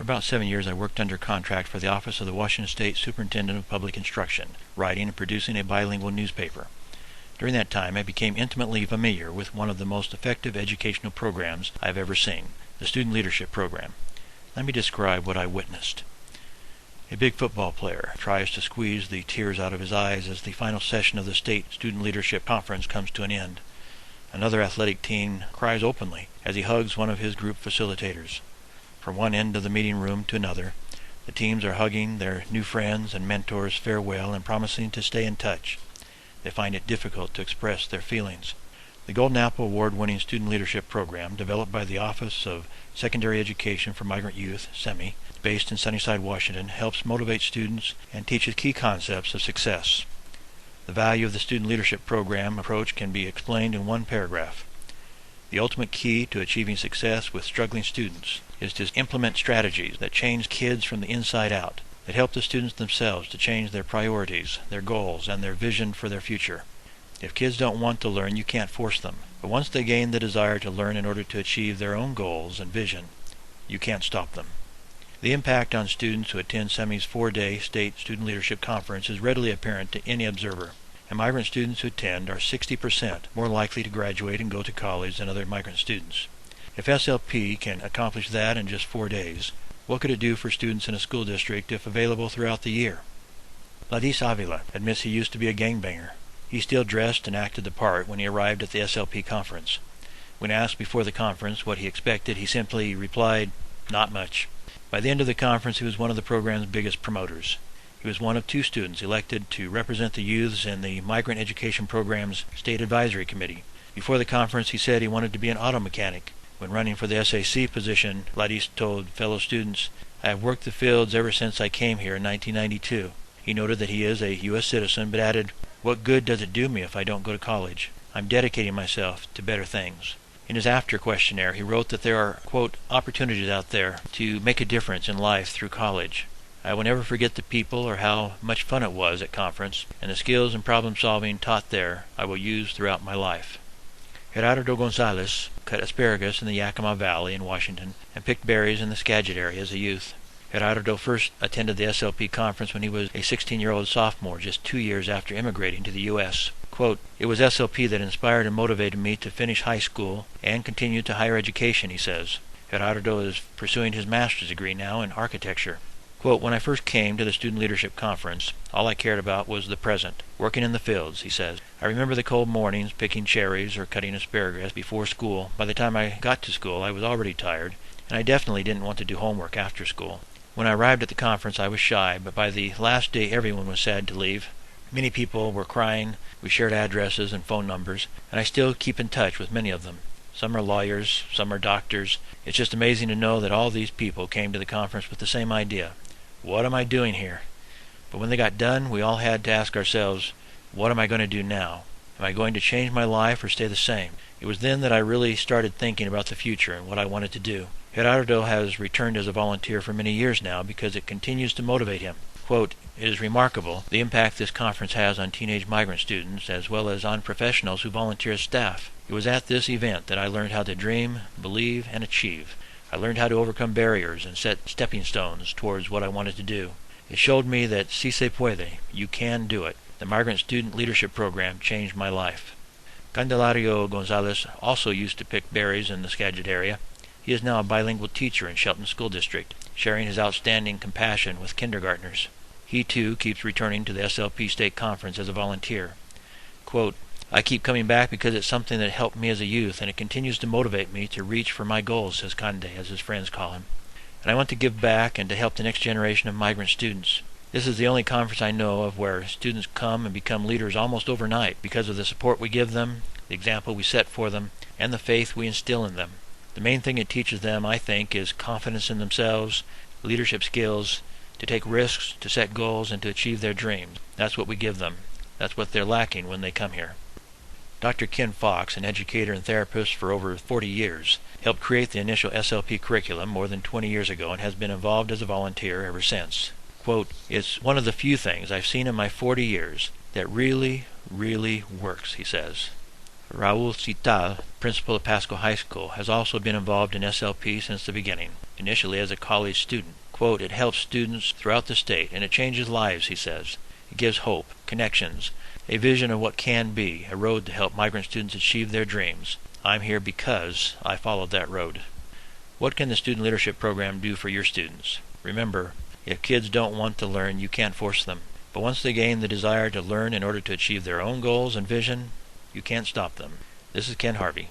For about 7 years I worked under contract for the Office of the Washington State Superintendent of Public Instruction, writing and producing a bilingual newspaper. During that time I became intimately familiar with one of the most effective educational programs I have ever seen, the Student Leadership Program. Let me describe what I witnessed. A big football player tries to squeeze the tears out of his eyes as the final session of the State Student Leadership Conference comes to an end. Another athletic teen cries openly as he hugs one of his group facilitators. From one end of the meeting room to another, the teams are hugging their new friends and mentors farewell and promising to stay in touch. They find it difficult to express their feelings. The Golden Apple Award-winning Student Leadership Program, developed by the Office of Secondary Education for Migrant Youth, SEMI, based in Sunnyside, Washington, helps motivate students and teaches key concepts of success. The value of the Student Leadership Program approach can be explained in one paragraph. The ultimate key to achieving success with struggling students is to implement strategies that change kids from the inside out, that help the students themselves to change their priorities, their goals, and their vision for their future. If kids don't want to learn, you can't force them. But once they gain the desire to learn in order to achieve their own goals and vision, you can't stop them. The impact on students who attend SEMI's 4-day State Student Leadership Conference is readily apparent to any observer. And migrant students who attend are 60% more likely to graduate and go to college than other migrant students. If SLP can accomplish that in just 4 days, what could it do for students in a school district if available throughout the year? Ladis Avila admits he used to be a gangbanger. He still dressed and acted the part when he arrived at the SLP conference. When asked before the conference what he expected, he simply replied, "Not much." By the end of the conference, he was one of the program's biggest promoters. He was one of 2 students elected to represent the youths in the Migrant Education Program's State Advisory Committee. Before the conference, he said he wanted to be an auto mechanic. When running for the SAC position, Ladis told fellow students, "I have worked the fields ever since I came here in 1992. He noted that he is a U.S. citizen, but added, "What good does it do me if I don't go to college? I'm dedicating myself to better things." In his after questionnaire, he wrote that there are, quote, "opportunities out there to make a difference in life through college. I will never forget the people or how much fun it was at conference, and the skills and problem-solving taught there I will use throughout my life." Gerardo Gonzalez cut asparagus in the Yakima Valley in Washington and picked berries in the Skagit area as a youth. Gerardo first attended the SLP conference when he was a 16-year-old sophomore, just 2 years after immigrating to the U.S. Quote, "It was SLP that inspired and motivated me to finish high school and continue to higher education," he says. Gerardo is pursuing his master's degree now in architecture. Quote, "When I first came to the Student Leadership Conference, all I cared about was the present, working in the fields," he says. "I remember the cold mornings picking cherries or cutting asparagus before school. By the time I got to school, I was already tired, and I definitely didn't want to do homework after school. When I arrived at the conference, I was shy, but by the last day everyone was sad to leave. Many people were crying. We shared addresses and phone numbers, and I still keep in touch with many of them. Some are lawyers, some are doctors. It's just amazing to know that all these people came to the conference with the same idea. What am I doing here? But when they got done, we all had to ask ourselves, what am I going to do now? Am I going to change my life or stay the same? It was then that I really started thinking about the future and what I wanted to do." Gerardo has returned as a volunteer for many years now because it continues to motivate him. Quote, "It is remarkable the impact this conference has on teenage migrant students as well as on professionals who volunteer as staff. It was at this event that I learned how to dream, believe, and achieve. I learned how to overcome barriers and set stepping stones towards what I wanted to do. It showed me that si se puede, you can do it. The Migrant Student Leadership Program changed my life." Candelario Gonzalez also used to pick berries in the Skagit area. He is now a bilingual teacher in Shelton School District, sharing his outstanding compassion with kindergartners. He too keeps returning to the SLP State Conference as a volunteer. Quote, "I keep coming back because it's something that helped me as a youth, and it continues to motivate me to reach for my goals," says Cande, as his friends call him. "And I want to give back and to help the next generation of migrant students. This is the only conference I know of where students come and become leaders almost overnight because of the support we give them, the example we set for them, and the faith we instill in them. The main thing it teaches them, I think, is confidence in themselves, leadership skills, to take risks, to set goals, and to achieve their dreams. That's what we give them. That's what they're lacking when they come here." Dr. Ken Fox, an educator and therapist for over 40 years, helped create the initial SLP curriculum more than 20 years ago and has been involved as a volunteer ever since. Quote, "It's one of the few things I've seen in my 40 years that really, really works," he says. Raul Cital, principal of Pasco High School, has also been involved in SLP since the beginning, initially as a college student. Quote, "It helps students throughout the state, and it changes lives," he says. It gives hope, connections, a vision of what can be, a road to help migrant students achieve their dreams. I'm here because I followed that road. What can the Student Leadership Program do for your students? Remember, if kids don't want to learn, you can't force them. But once they gain the desire to learn in order to achieve their own goals and vision, you can't stop them. This is Ken Harvey.